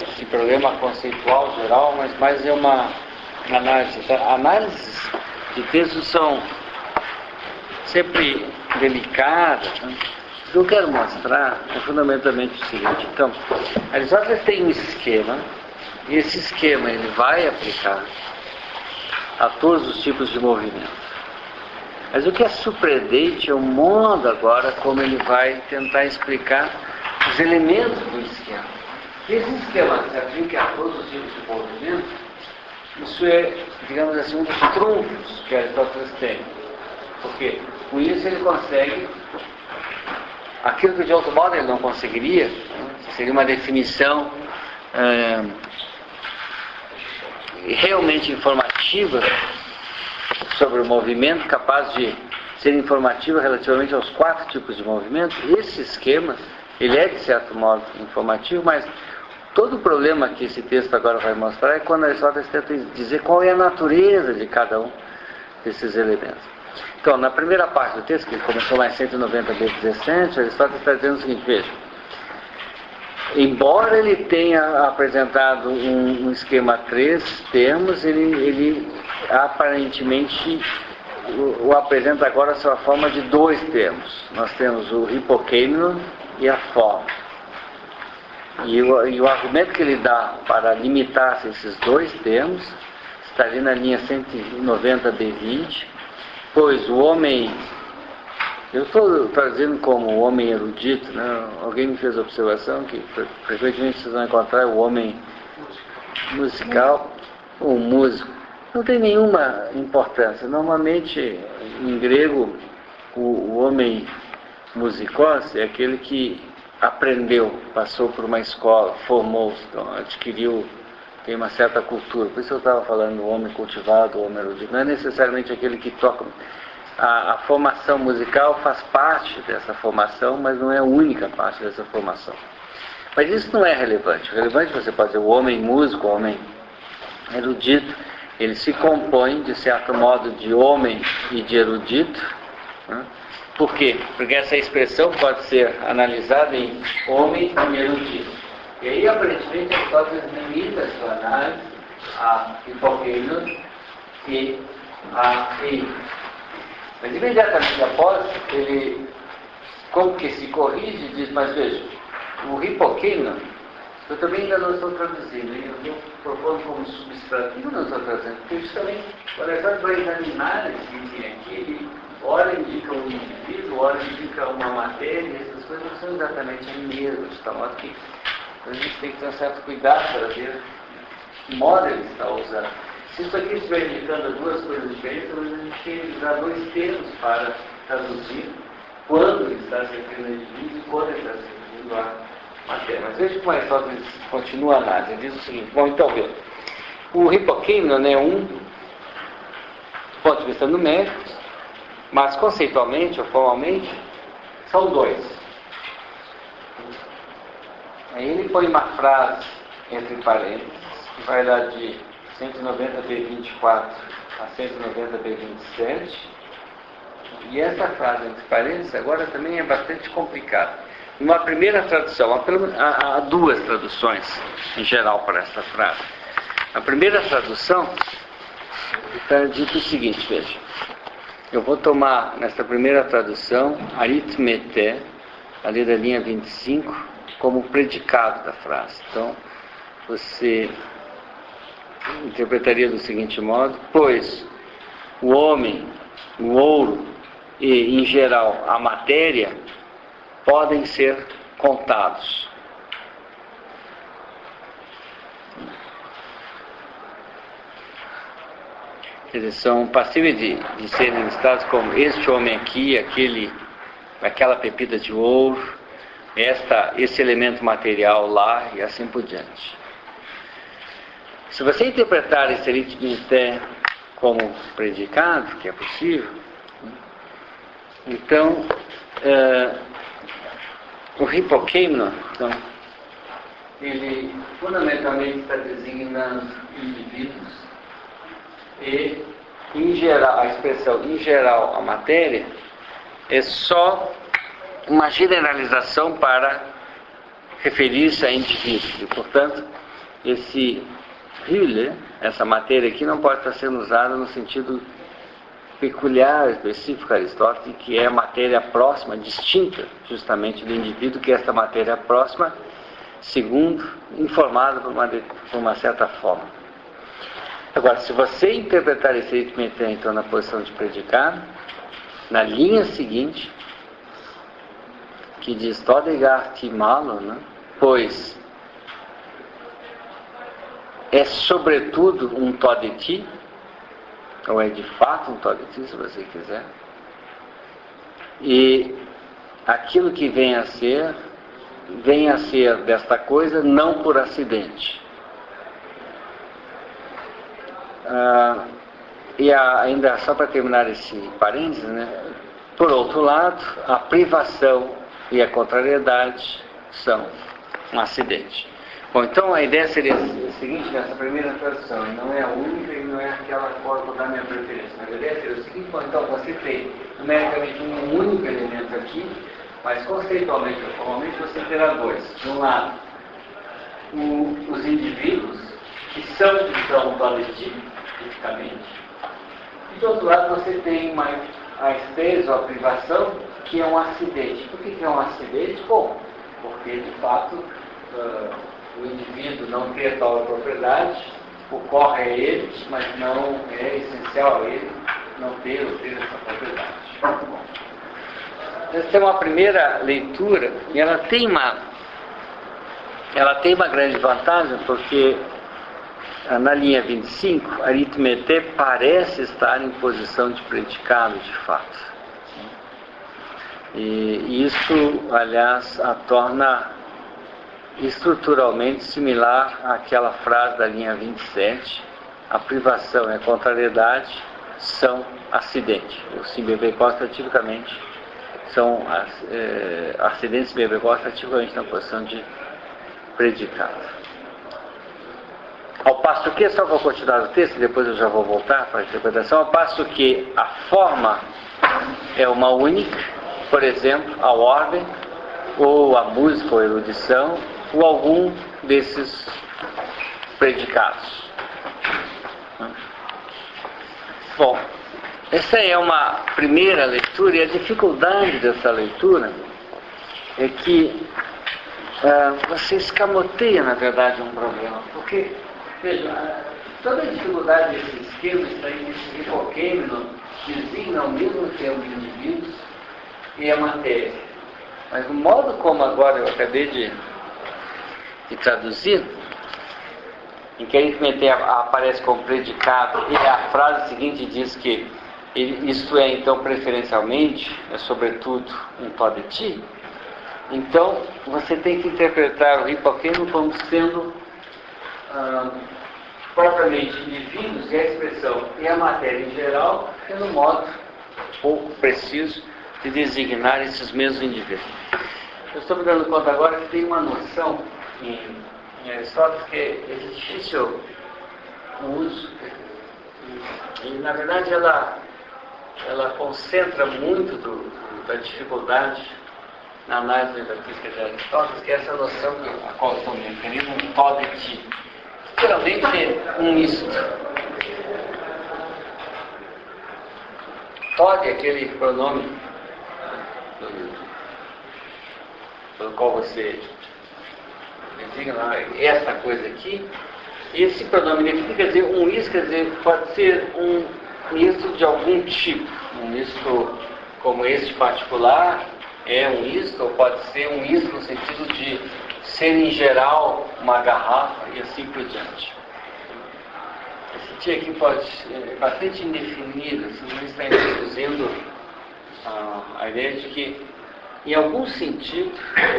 esse problema conceitual geral, mas mais é uma análise. Análises de textos são sempre delicadas, né? O que eu quero mostrar é fundamentalmente o seguinte. Então, Aristóteles tem um esquema, e esse esquema ele vai aplicar a todos os tipos de movimento. Mas o que é surpreendente é o modo agora como ele vai tentar explicar os elementos do esquema. Esse esquema se aplica a todos os tipos de movimento. Isso é, digamos assim, um dos trunfos que Aristóteles tem. Porque com isso ele consegue aquilo que de outro modo ele não conseguiria, né? Seria uma definição realmente informativa sobre o movimento, capaz de ser informativa relativamente aos 4 tipos de movimento. Esse esquema, ele é de certo modo informativo, mas todo o problema que esse texto agora vai mostrar é quando Aristóteles tenta dizer qual é a natureza de cada um desses elementos. Então, na primeira parte do texto, que começou lá em 190b17, Aristóteles está dizendo o seguinte: veja, embora ele tenha apresentado um esquema a 3 termos, ele aparentemente o apresenta agora sob a forma de 2 termos. Nós temos o hipokeimenon e a forma. E o argumento que ele dá para limitar esses 2 termos está ali na linha 190b20, pois o homem, eu estou traduzindo como o homem erudito, né? Alguém me fez a observação que frequentemente vocês vão encontrar o homem musical ou músico. Não tem nenhuma importância. Normalmente, em grego, o homem musicos é aquele que aprendeu, passou por uma escola, formou-se, então, adquiriu, tem uma certa cultura. Por isso eu estava falando do homem cultivado, o homem erudito. Não é necessariamente aquele que toca. A formação musical faz parte dessa formação, mas não é a única parte dessa formação. Mas isso não é relevante. O relevante, você pode dizer, o homem músico, o homem erudito, ele se compõe, de certo modo, de homem e de erudito, né? Por quê? Porque essa expressão pode ser analisada em homem e erudito. E aí, aparentemente, Aristóteles limita a sua análise a hipokeimenon e a ei. Mas, imediatamente após, ele, como que se corrige, diz, mas veja, o hipokeimenon, eu também ainda não estou traduzindo, eu estou propondo como substrato, eu não estou traduzindo, porque justamente o Aristóteles vai examinar esse item aqui, ele ora indica um indivíduo, ora indica uma matéria, e essas coisas não são exatamente as mesmas, de tal modo que a gente tem que ter um certo cuidado para ver que modo ele está usando. Se isso aqui estiver indicando 2 coisas diferentes, a gente tem que usar 2 termos para traduzir quando ele está se referindo a indivíduo e quando ele está se referindo a matéria. Mas veja como Aristóteles continua a análise. Ele diz o seguinte: bom, então veja, o hipokeimenon é do ponto de vista numérico, mas conceitualmente ou formalmente são 2. Aí ele põe uma frase entre parênteses, que vai dar de 190b24 a 190b27, e essa frase entre parênteses agora também é bastante complicada. Uma primeira tradução, há 2 traduções em geral para essa frase. A primeira tradução está dito o seguinte, veja, eu vou tomar nessa primeira tradução aritmeté, ali da linha 25, como predicado da frase. Então, você interpretaria do seguinte modo: pois o homem, o ouro e, em geral, a matéria podem ser contados. Eles são passíveis de serem listados como este homem aqui, aquela pepita de ouro, esse elemento material lá e assim por diante. Se você interpretar esse aritmeté como predicado, que é possível, então o hipokeimenon, então, ele fundamentalmente está designando indivíduos e, em geral, a expressão em geral a matéria é só uma generalização para referir-se a indivíduos. E, portanto, esse Hülle, essa matéria aqui, não pode estar sendo usada no sentido peculiar, específico a Aristóteles, que é a matéria próxima, distinta justamente do indivíduo, que é esta matéria próxima, segundo, informada por uma certa forma. Agora, se você interpretar esse aritmeté, então, na posição de predicado, na linha seguinte, que diz Todegar-te malo, né? Pois é sobretudo um Todeti, ou é de fato um Todeti, se você quiser, e aquilo que vem a ser desta coisa não por acidente. Ainda só para terminar esse parênteses, né? Por outro lado, a privação e a contrariedade são um acidente. Bom, então a ideia seria a seguinte, nessa primeira tradução, e não é a única e não é aquela qual vou dar minha preferência. A ideia seria o seguinte, bom, então você tem numericamente um único elemento aqui, mas conceitualmente ou formalmente você terá dois. De um lado, os indivíduos, que são coletivo, fisicamente, e do outro lado você tem a espécie ou a privação, que é um acidente. Por que é um acidente? Bom, porque de fato o indivíduo não ter tal propriedade, ocorre a ele, mas não é essencial a ele não ter ou ter essa propriedade. Essa é uma primeira leitura, e ela tem uma grande vantagem, porque na linha 25, aritmeté parece estar em posição de predicado de fato. E isso, aliás, a torna estruturalmente similar àquela frase da linha 27, a privação e a contrariedade são acidente. O Simbebekostra tipicamente são acidentes Simbebekostra tipicamente na posição de predicado. Ao passo que, só vou continuar o texto, depois eu já vou voltar para a interpretação, ao passo que a forma é uma única, por exemplo, a ordem, ou a música, ou a erudição, ou algum desses predicados. Bom, essa é uma primeira leitura, e a dificuldade dessa leitura é que você escamoteia, na verdade, um problema, porque veja, toda a dificuldade desse esquema está em que esse hipokêmeno designa o mesmo termo de indivíduos e a matéria. Mas o modo como agora eu acabei de traduzir, em que a aritmeté aparece como predicado e a frase seguinte diz que isto é, então, preferencialmente, é sobretudo um Todeti, então você tem que interpretar o hipokêmeno como sendo propriamente indivíduos, e a expressão e a matéria em geral, sendo um modo pouco preciso de designar esses mesmos indivíduos. Eu estou me dando conta agora que tem uma noção em Aristóteles que é difícil o uso, e na verdade ela concentra muito da dificuldade na análise metafísica de Aristóteles, que é essa noção a qual estou me referindo, um Todeti. Literalmente é um misto. Tod é aquele pronome pelo qual você designa essa coisa aqui. Esse pronome definido quer dizer um misto, quer dizer, pode ser um misto de algum tipo. Um misto como este particular é um misto, ou pode ser um misto no sentido de ser em geral uma garrafa e assim por diante. Esse T aqui pode ser bastante indefinido, você está introduzindo a ideia de que, em algum sentido,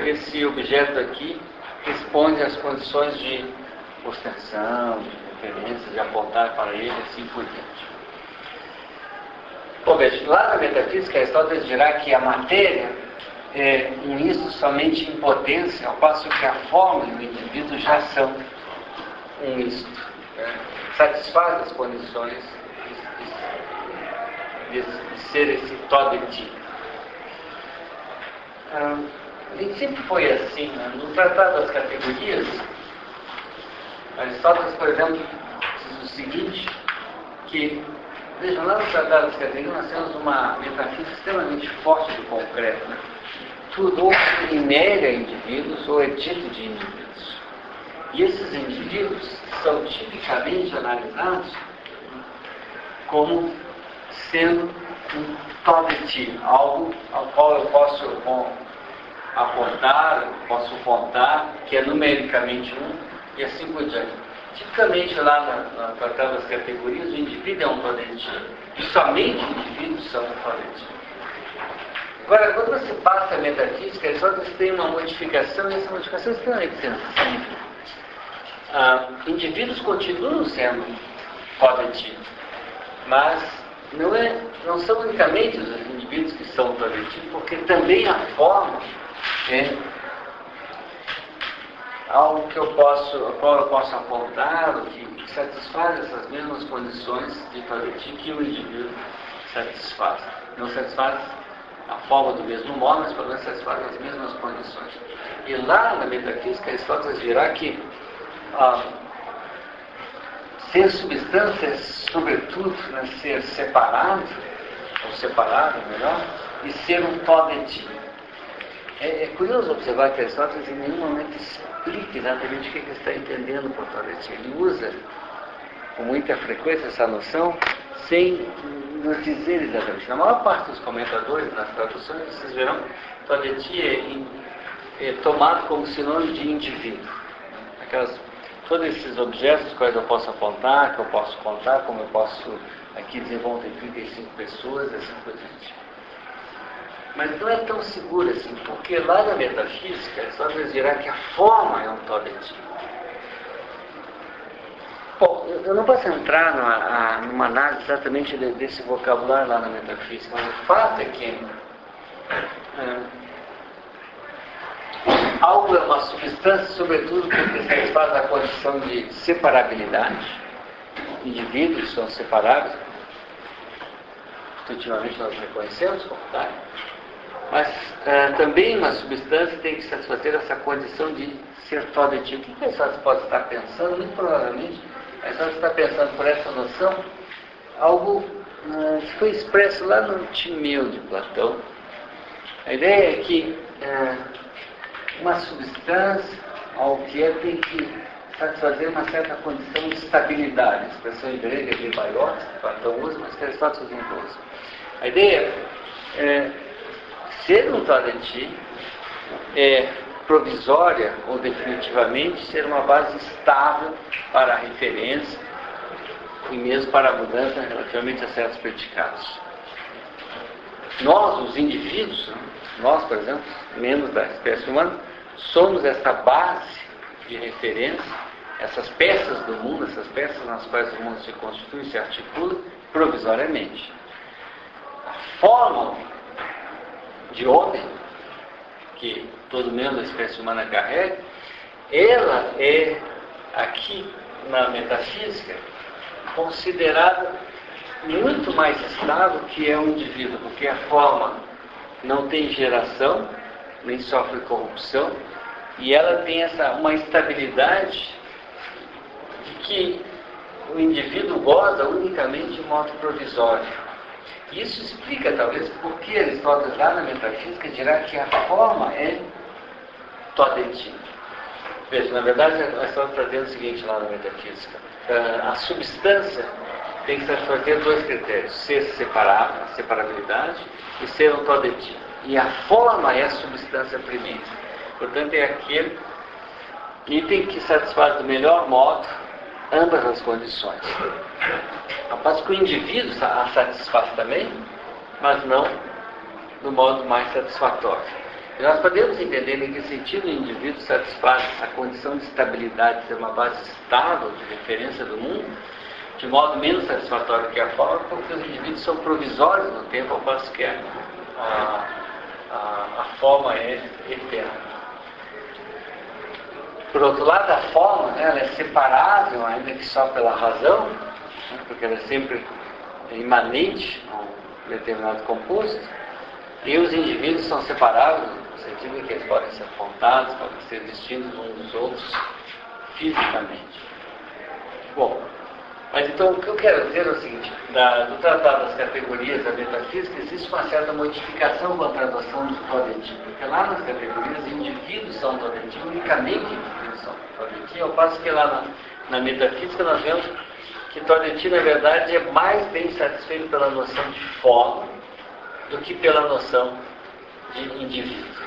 esse objeto aqui responde às condições de ostensião, de referência, de apontar para ele, assim por diante. Bom, veja, lá na metafísica, Aristóteles dirá que a matéria é um isto somente em potência, ao passo que a forma e o indivíduo já são um isto. Satisfaz as condições de ser esse Todeti. A gente sempre foi assim, né? No Tratado das Categorias, Aristóteles, por exemplo, diz o seguinte, que, vejam, lá no Tratado das Categorias nós temos uma metafísica extremamente forte do concreto, né? Tudo ou se nega indivíduos ou é dito de indivíduos. E esses indivíduos são tipicamente analisados como sendo um todeti, algo ao qual eu posso apontar, posso contar, que é numericamente um, e assim por diante. Tipicamente lá na Tratado das Categorias, o indivíduo é um todeti, e somente indivíduos são um todeti. Agora, quando você passa a metafísica, é só que você tem uma modificação, e essa modificação é extremamente sensível. Indivíduos continuam sendo todeti, mas não são unicamente os indivíduos que são todeti, porque também a forma é algo a qual eu posso apontar, o que satisfaz essas mesmas condições de todeti que o indivíduo satisfaz. Não satisfaz a forma do mesmo modo, mas pelo menos satisfaz as mesmas condições. E lá na metafísica, Aristóteles dirá que ser substância é, sobretudo, né, ser separado, ou separado, melhor, e ser um todeti. É curioso observar que Aristóteles em nenhum momento explica exatamente o que ele está entendendo por todeti. Ele usa com muita frequência essa noção sem nos dizer exatamente. Na maior parte dos comentadores, nas traduções, vocês verão que todeti é tomado como sinônimo de indivíduo. Todos esses objetos, quais eu posso apontar, que eu posso contar, como eu posso aqui desenvolver 35 pessoas, assim por diante. Mas não é tão seguro assim, porque lá na metafísica, só dirá que a forma é um todeti. Bom, eu não posso entrar numa análise exatamente desse vocabulário lá na metafísica, mas o fato é que algo é uma substância, sobretudo porque satisfaz a condição de separabilidade. Indivíduos são separáveis, intuitivamente nós reconhecemos como tal, mas também uma substância tem que satisfazer essa condição de ser todeti. O que a pessoa pode estar pensando? Muito provavelmente a pessoa está pensando por essa noção algo que foi expresso lá no Timeu de Platão. A ideia é que uma substância, algo que tem que satisfazer uma certa condição de estabilidade. A expressão em grego é debaios, que Platão usa, mas que Aristóteles não usa. A ideia é ser um todeti é provisória ou definitivamente ser uma base estável para a referência e mesmo para a mudança relativamente a certos predicados. Nós, os indivíduos, nós, por exemplo, membros da espécie humana, somos essa base de referência, essas peças do mundo, essas peças nas quais o mundo se constitui e se articula provisoriamente. A forma de homem que todo membro da espécie humana carrega, ela é, aqui na metafísica, considerada muito mais estável que é o indivíduo, porque a forma não tem geração, nem sofre corrupção, e ela tem uma estabilidade de que o indivíduo goza unicamente de modo provisório. Isso explica, talvez, por que Aristóteles, lá na metafísica, dirá que a forma é todeti. Veja, na verdade, Aristóteles está dizendo o seguinte lá na metafísica: a substância tem que satisfazer dois critérios: ser separável, separabilidade, e ser um todeti. E a forma é a substância primeira. Portanto, é aquele item que satisfaz do melhor modo ambas as condições. Ao passo que o indivíduo a satisfaz também, mas não do modo mais satisfatório. E nós podemos entender em que sentido o indivíduo satisfaz a condição de estabilidade, de ser uma base estável de referência do mundo, de modo menos satisfatório que a forma, porque os indivíduos são provisórios no tempo, ao passo que a forma é eterna. Por outro lado, a forma, ela é separável, ainda que só pela razão, porque ela é sempre imanente a um determinado composto, e os indivíduos são separáveis, no sentido em que eles podem ser apontados, podem ser distintos uns dos outros fisicamente. Bom, mas então o que eu quero dizer é o seguinte, do Tratado das Categorias da Metafísica existe uma certa modificação com a tradução do Todeti, porque lá nas categorias indivíduos são Todeti, unicamente indivíduos são Todeti, ao passo que lá na Metafísica nós vemos que Todeti na verdade é mais bem satisfeito pela noção de forma do que pela noção de indivíduo.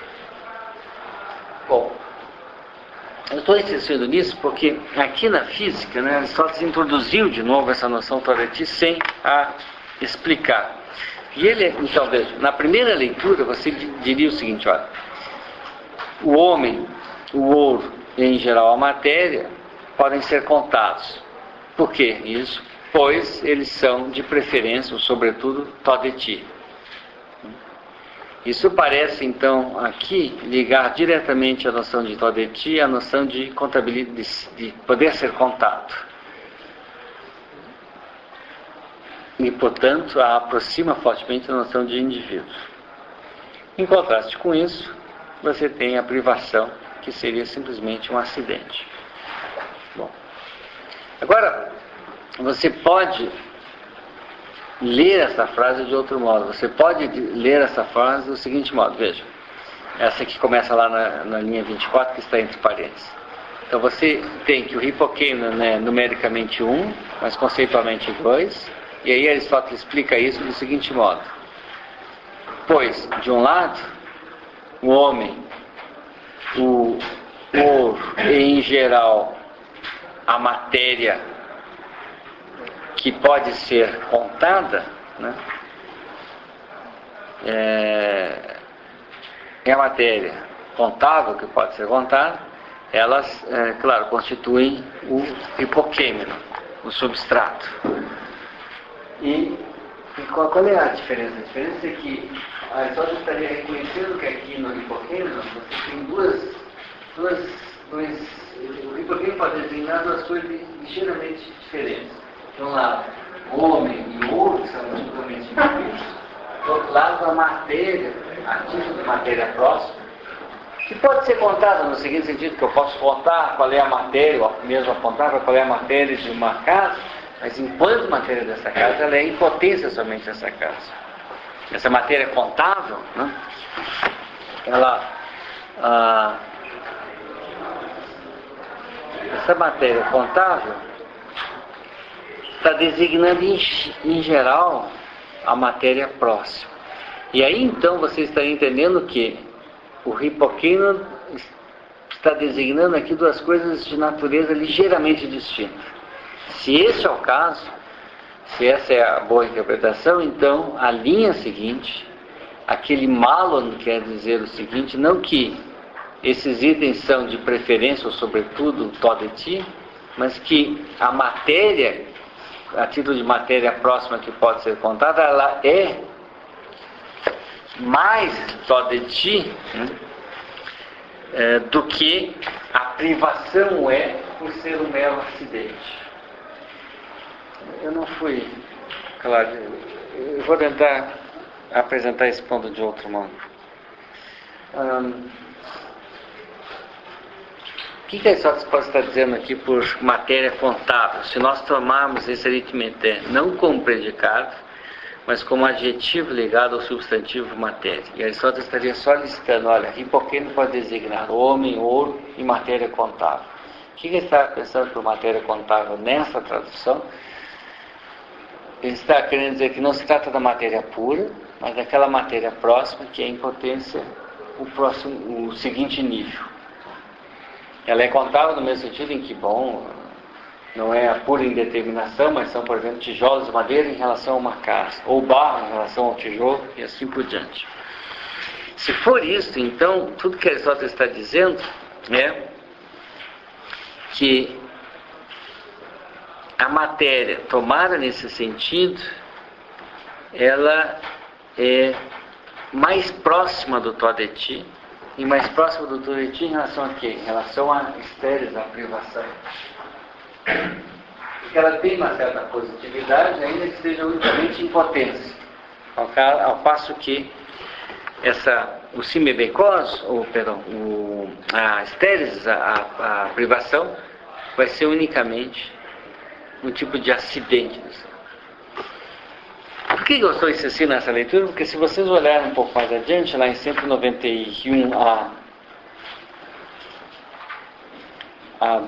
Bom, eu estou insistindo nisso porque aqui na física, né, Aristóteles introduziu de novo essa noção Todeti sem a explicar. E ele, então, veja, na primeira leitura você diria o seguinte, olha, o homem, o ouro e em geral a matéria podem ser contados. Por que isso? Pois eles são de preferência, ou sobretudo, Todeti. Isso parece, então, aqui, ligar diretamente a noção de Todeti à noção de contabilidade, de poder ser contado. E, portanto, a aproxima fortemente a noção de indivíduo. Em contraste com isso, você tem a privação, que seria simplesmente um acidente. Bom, agora, você pode ler essa frase de outro modo. Você pode ler essa frase do seguinte modo, veja. Essa que começa lá na linha 24, que está entre parênteses. Então você tem que o hipokeinon é numericamente 1, mas conceitualmente 2. E aí Aristóteles explica isso do seguinte modo. Pois, de um lado, o homem, o ouro e, em geral, a matéria que pode ser contada, né, é a matéria contável que pode ser contada, elas, claro, constituem o hipokeinon, o substrato. E qual é a diferença? A diferença é que Aristóteles estaria reconhecendo que aqui no hipokeinon você tem o hipokeinon pode designar duas coisas ligeiramente diferentes. De um lado, o homem e o ouro, que são totalmente indivíduos. Do outro lado, a matéria, a título de matéria próxima, que pode ser contada no seguinte sentido, que eu posso contar qual é a matéria, ou mesmo apontar para qual é a matéria de uma casa, mas enquanto matéria dessa casa, ela é em potência somente dessa casa. Essa matéria contável, né, essa matéria contável está designando em geral a matéria próxima. E aí então você está entendendo que o hipokeinon está designando aqui duas coisas de natureza ligeiramente distinta. Se esse é o caso, se essa é a boa interpretação, então a linha seguinte, aquele malon quer dizer o seguinte, não que esses itens são de preferência, ou sobretudo Todeti, mas que a matéria, a título de matéria próxima que pode ser contada, ela é mais Todeti, né, do que a privação é por ser um mero acidente. Eu não fui, claro, eu vou tentar apresentar esse ponto de outro modo. O que Aristóteles pode estar dizendo aqui por matéria contável? Se nós tomarmos esse aritmeté não como predicado, mas como adjetivo ligado ao substantivo matéria. E Aristóteles estaria só listando, olha, hipokeinon pode designar homem, ouro e matéria contável. O que ele está pensando por matéria contável nessa tradução? Ele está querendo dizer que não se trata da matéria pura, mas daquela matéria próxima que é em potência o seguinte nível. Ela é contável no mesmo sentido em que, bom, não é a pura indeterminação, mas são, por exemplo, tijolos de madeira em relação a uma casa, ou barro em relação ao tijolo, e assim por diante. Se for isso, então, tudo que Aristóteles está dizendo é que a matéria, tomada nesse sentido, ela é mais próxima do Todeti, e mais próxima do Todeti em relação a quê? Em relação a estéreis, à privação. Porque ela tem uma certa positividade, ainda que esteja unicamente em potência. Ao passo que o simebekos, a estéreis, a privação, vai ser unicamente um tipo de acidente. Por que eu estou insistindo nessa leitura? Porque se vocês olharem um pouco mais adiante, lá em 191a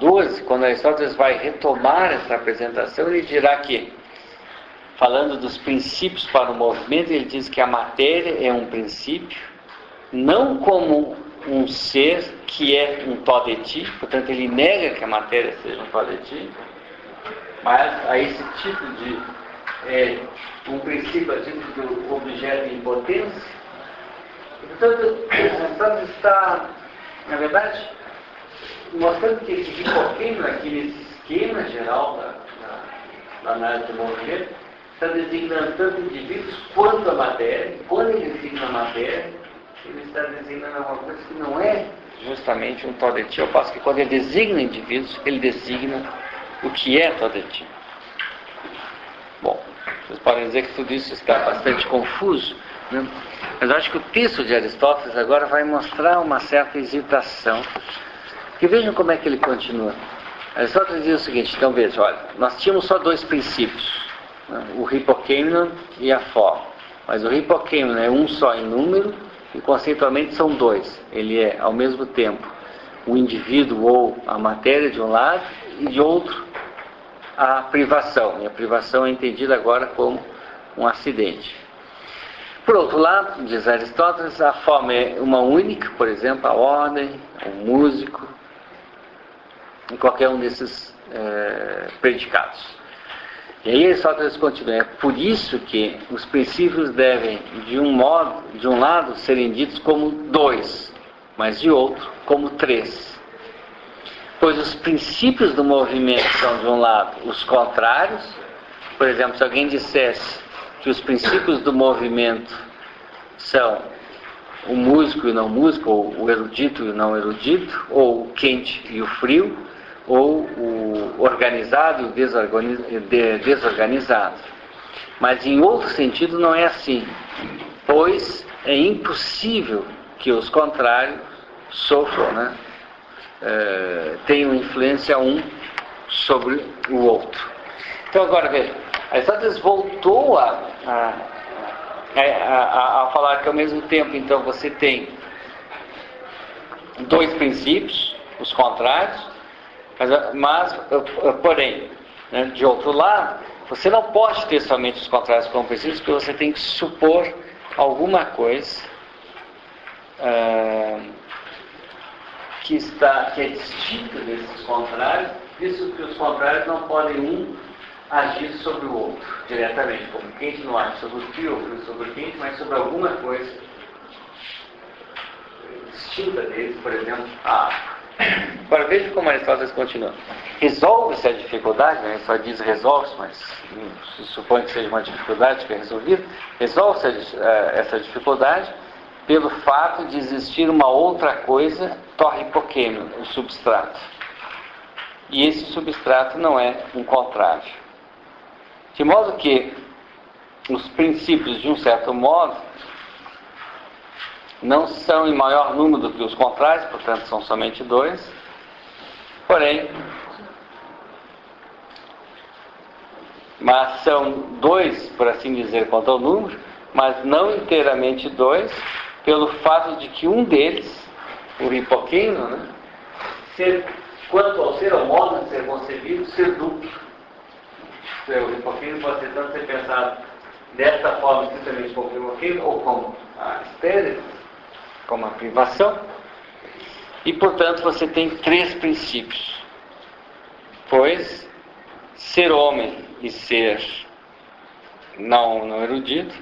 12, quando Aristóteles vai retomar essa apresentação, ele dirá que, falando dos princípios para o movimento, ele diz que a matéria é um princípio, não como um ser que é um tó de ti, portanto ele nega que a matéria seja um tó de ti, mas a esse tipo de um princípio a tipo do objeto em potência. Portanto, Aristóteles está, na verdade, mostrando que esse Hippocâmbio aqui nesse esquema geral da análise do movimento está designando tanto indivíduos quanto a matéria. Quando ele designa a matéria, ele está designando alguma coisa que não é justamente um tó de ti, ao passo que quando ele designa indivíduos, ele designa o que é tó de ti. Bom, vocês podem dizer que tudo isso está bastante confuso, né? Mas eu acho que o texto de Aristóteles agora vai mostrar uma certa hesitação. E vejam como é que ele continua. Aristóteles diz o seguinte, então vejam, olha, nós tínhamos só dois princípios, né? O Hippocâmbio e a forma. Mas o Hippocâmbio é um só em número e conceitualmente são dois. Ele é, ao mesmo tempo, o indivíduo ou a matéria de um lado e de outro a privação. E a privação é entendida agora como um acidente. Por outro lado, diz Aristóteles, a forma é uma única, por exemplo, a ordem, o músico, em qualquer um desses predicados. E aí Aristóteles continua, é por isso que os princípios devem, de um lado, serem ditos como dois, mas de outro, como três. Pois os princípios do movimento são, de um lado, os contrários. Por exemplo, se alguém dissesse que os princípios do movimento são o músico e o não músico, ou o erudito e o não erudito, ou o quente e o frio, ou o organizado e o desorganizado. Mas em outro sentido não é assim, pois é impossível que os contrários sofram, né? Tenham influência um sobre o outro. Então agora veja, Aristóteles voltou a falar que ao mesmo tempo, então, você tem dois princípios, os contrários, mas porém, né, de outro lado, você não pode ter somente os contrários como princípios, porque você tem que supor alguma coisa que é distinta desses contrários, visto que os contrários não podem um agir sobre o outro diretamente, como o quente não age sobre o frio, ou frio sobre o quente, mas sobre alguma coisa distinta deles, por exemplo, a água. Agora veja como Aristóteles continua. Resolve-se a dificuldade, né? Ele só diz resolve-se, mas se supõe que seja uma dificuldade que é resolvida. Resolve-se essa dificuldade pelo fato de existir uma outra coisa, torre hipoquêmio, o substrato. E esse substrato não é um contrário. De modo que os princípios, de um certo modo, não são em maior número do que os contrários, portanto são somente dois, porém, mas são dois, por assim dizer, quanto ao número, mas não inteiramente dois, pelo fato de que um deles, o hipoquêmio, né, quanto ao ser, ao modo de ser concebido, ser duplo. O hipoquêmio pode ser tanto ser pensado desta forma, estritamente como hipoquêmio, ou como a estéreo, como a privação, e portanto você tem três princípios, pois ser homem e ser não erudito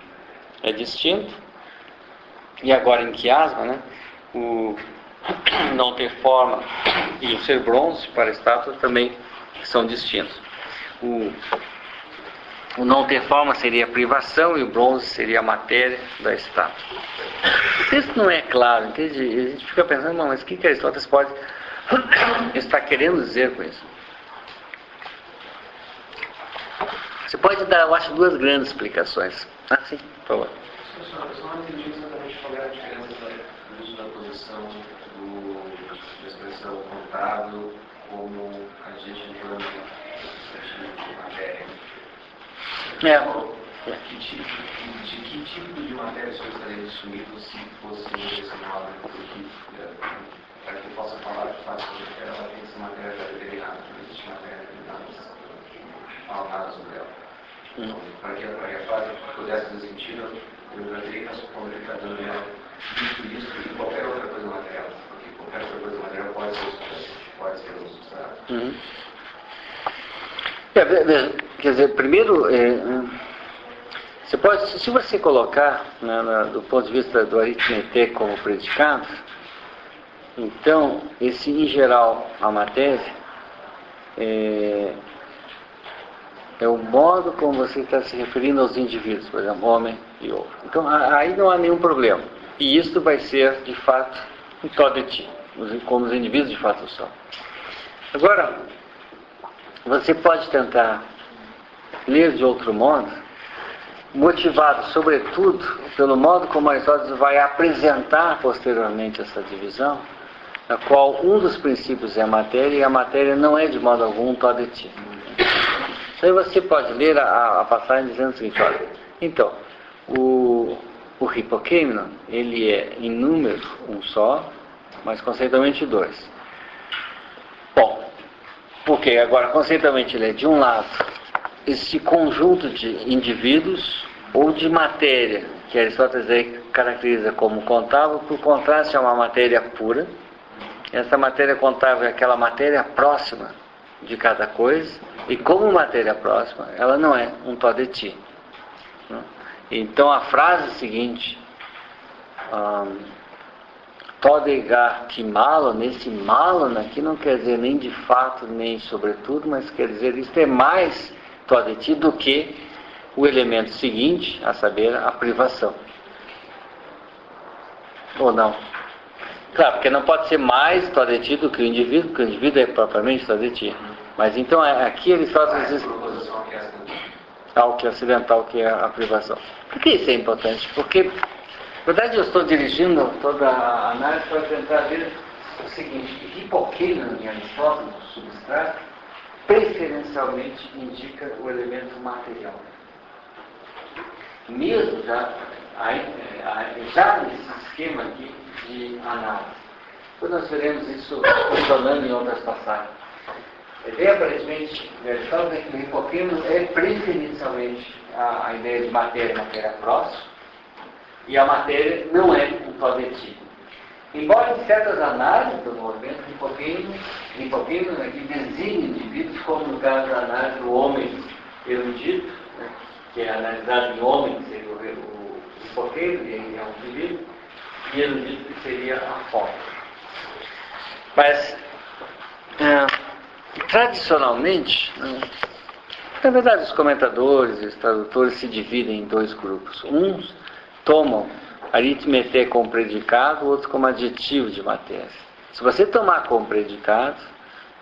é distinto, e agora em quiasma, né, o não ter forma e o ser bronze para a estátua também são distintos. O não ter forma seria a privação e o bronze seria a matéria da estátua. O texto não é claro, entende? A gente fica pensando, mas o que Aristóteles pode estar querendo dizer com isso? Você pode dar, eu acho, duas grandes explicações. Sim, por favor. Eu só não entendi exatamente qual é a diferença do uso da posição da expressão contábil como agente dinâmico De que tipo de matéria o senhor estaria dissumido se fosse direcionado para que eu possa falar de fato sobre ela, tem que ser matéria já determinada, não existe matéria determinada, fala nada sobre ela. Então, para que a frase pudesse fazer sentido, eu já teria que a sua forma de estar dando isso e qualquer outra coisa material, porque qualquer outra coisa material pode ser o substrato. Quer dizer, primeiro, você pode, se você colocar do ponto de vista do aritmeté como predicado, então, esse em geral, a matéria, é o modo como você está se referindo aos indivíduos, por exemplo, homem e outro. Então, aí não há nenhum problema. E isso vai ser, de fato, um todo de ti, como os indivíduos de fato são. Agora, você pode tentar ler de outro modo, motivado, sobretudo, pelo modo como Aristóteles vai apresentar posteriormente essa divisão, na qual um dos princípios é a matéria, e a matéria não é de modo algum um todo de ti. Então você pode ler a passagem dizendo o seguinte, olha, então, o hipokêmeno, ele é em número um só, mas conceitualmente dois. Bom, porque agora conceitualmente ele é de um lado esse conjunto de indivíduos ou de matéria, que Aristóteles aí caracteriza como contável, por contraste a uma matéria pura. Essa matéria contável é aquela matéria próxima de cada coisa, e como matéria próxima, ela não é um tó de ti. Então a frase seguinte, todegar que malon, nesse malon aqui não quer dizer nem de fato, nem sobretudo, mas quer dizer isto é mais tó de ti do que o elemento seguinte, a saber, a privação. Ou não? Claro, porque não pode ser mais tó de ti do que o indivíduo, porque o indivíduo é propriamente tó de ti. Mas então aqui Aristóteles diz ao que é ocidental, que é a privação. Por que isso é importante? Porque, na verdade, eu estou dirigindo toda a análise para tentar ver o seguinte, que hipokêmeno em Aristóteles, o substrato, preferencialmente indica o elemento material. Mesmo já nesse esquema aqui de análise. Depois nós veremos isso funcionando em outras passagens. A ideia, aparentemente, de Aristóteles é que o hipokêmeno é preferencialmente a ideia de matéria próxima, e a matéria não é um tó de ti. Embora em certas análises do movimento, o hipokêmeno aqui designa indivíduos, como no caso da análise do homem erudito, né, que é analisado em homem, que seria o hipokêmeno, ele é um indivíduo, e erudito que seria a forma. Mas, tradicionalmente, na verdade os comentadores e os tradutores se dividem em dois grupos. Uns tomam aritmeté como predicado, outros como adjetivo de matéria. Se você tomar como predicado,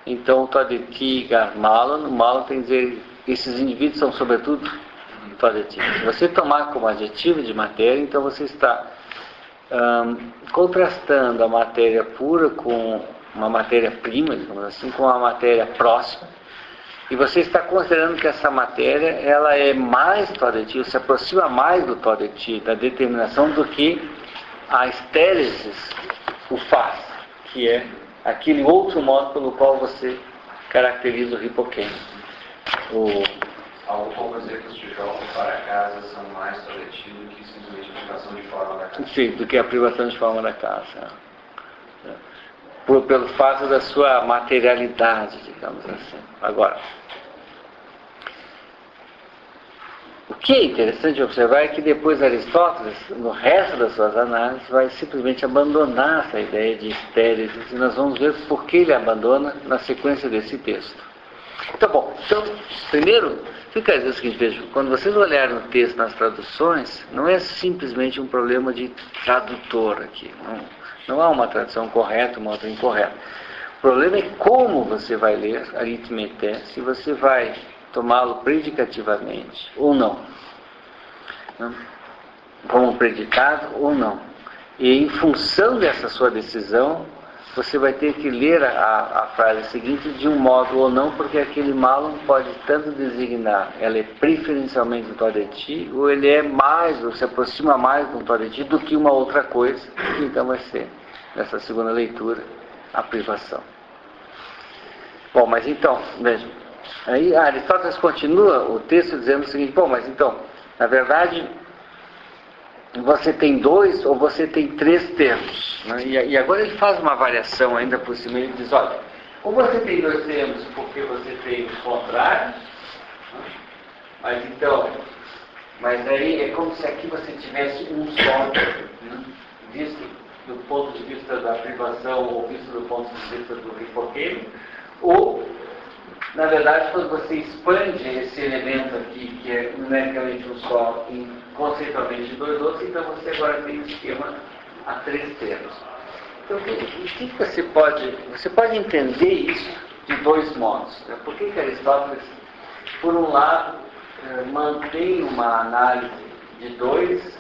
então o tó de ti, malon tem que dizer, esses indivíduos são sobretudo tó de ti. Se você tomar como adjetivo de matéria, então você está contrastando a matéria pura com uma matéria-prima, digamos assim, com uma matéria próxima, e você está considerando que essa matéria ela é mais tó de ti, se aproxima mais do tó de ti, da determinação, do que a estéresis o faz, que é aquele outro modo pelo qual você caracteriza o hipokêmeno. Algo como dizer que os tijolos para casa são mais tó de ti do que simplesmente a privação de forma da casa. Sim, do que a privação de forma da casa. Pelo fato da sua materialidade, digamos assim. Agora, o que é interessante observar é que depois Aristóteles, no resto das suas análises, vai simplesmente abandonar essa ideia de estéresis, e nós vamos ver por que ele abandona na sequência desse texto. Então, bom, primeiro, fica a dizer o seguinte, vejam, quando vocês olharem o texto nas traduções, não é simplesmente um problema de tradutor aqui, não há uma tradução correta, uma outra incorreta. O problema é como você vai ler aritmeté, se você vai tomá-lo predicativamente ou não, como predicado ou não. E em função dessa sua decisão, você vai ter que ler a frase seguinte de um modo ou não, porque aquele malum pode tanto designar, ela é preferencialmente um Todeti, ou ele é mais, ou se aproxima mais de um Todeti do que uma outra coisa, que então vai ser, nessa segunda leitura, a privação. Bom, mas então, veja, aí Aristóteles continua o texto dizendo o seguinte, bom, mas então, na verdade, você tem 2 ou você tem 3 termos, né? E agora ele faz uma variação ainda por cima, ele diz, olha, ou você tem 2 termos porque você tem os contrários, né? Mas aí é como se aqui você tivesse um só, né? Visto do ponto de vista da privação ou visto do ponto de vista do hipoquêmio, ou, na verdade, quando você expande esse elemento aqui, que é numericamente um só, conceitualmente 2 outros, então você agora tem um esquema a 3 termos. Então, o que você pode entender isso de 2 modos. Por que Aristóteles, por um lado, mantém uma análise de 2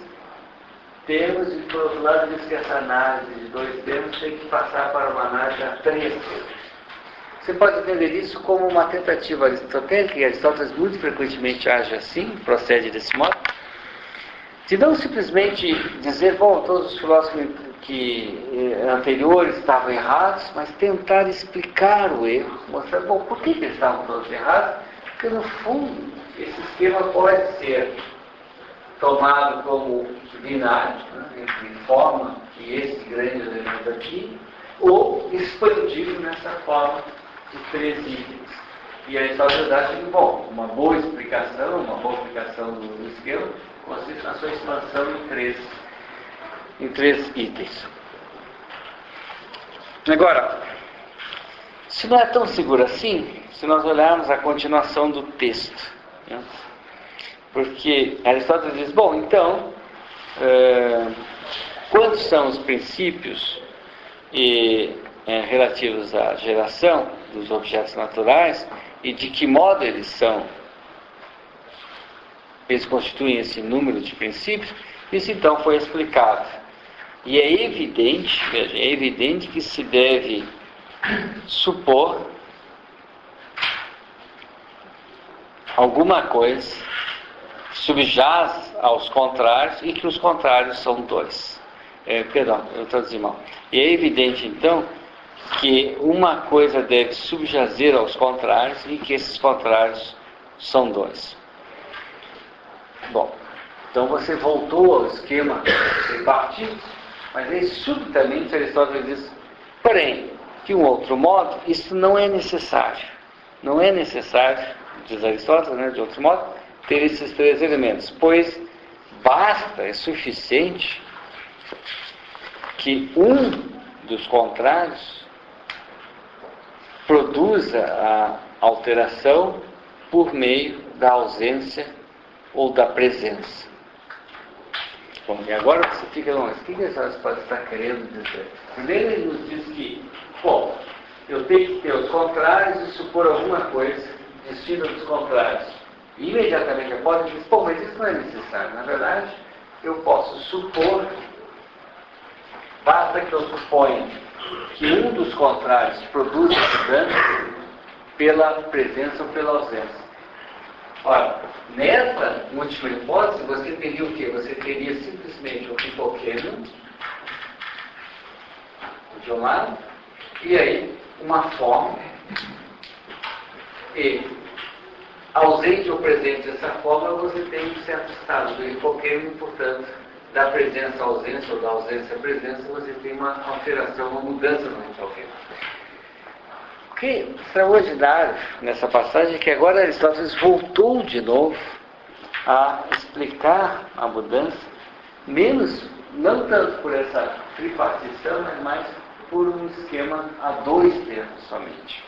termos e, por outro lado, diz que essa análise de 2 termos tem que passar para uma análise a 3 termos. Você pode entender isso como uma tentativa aristotélica, e Aristóteles muito frequentemente age assim, procede desse modo, de não simplesmente dizer, bom, todos os filósofos anteriores estavam errados, mas tentar explicar o erro, mostrar, bom, por que eles estavam todos errados? Porque, no fundo, esse esquema pode ser tomado como binário, né, entre forma e esse grande elemento aqui, ou expandido nessa forma de 3 itens. E a Aristóteles acha que, bom, uma boa explicação do esquema consiste na sua expansão em três itens. Agora, se não é tão seguro assim, se nós olharmos a continuação do texto, né? Porque Aristóteles diz, bom, então, quantos são os princípios relativos à geração dos objetos naturais e de que modo eles constituem esse número de princípios, isso então foi explicado. E é evidente que se deve supor alguma coisa subjaz aos contrários e que os contrários são 2. Perdão, eu traduzi mal. E é evidente então que uma coisa deve subjazer aos contrários e que esses contrários são 2. Bom, então você voltou ao esquema tripartite, mas aí subitamente Aristóteles diz, porém, de um outro modo, isso não é necessário. Não é necessário, diz Aristóteles, né, de outro modo, ter esses 3 elementos, pois basta, é suficiente que um dos contrários produza a alteração por meio da ausência ou da presença. Bom, e agora você fica, o que Aristóteles pode estar querendo dizer? Primeiro ele nos diz que, bom, eu tenho que ter os contrários e supor alguma coisa distinta dos contrários. E imediatamente após ele diz, bom, mas isso não é necessário. Na verdade, eu posso supor, basta que eu suponha que um dos contrários produza mudança pela presença ou pela ausência. Ora, nessa última hipótese, você teria o quê? Você teria simplesmente o hipoquêmio, de um lado, e aí uma forma, e ausente ou presente dessa forma, você tem um certo estado do hipoquêmio, portanto, da presença à ausência ou da ausência à presença, você tem uma alteração, uma mudança no hipoquêmio. O que é extraordinário nessa passagem é que agora Aristóteles voltou de novo a explicar a mudança, não tanto por essa tripartição, mas mais por um esquema a 2 termos somente.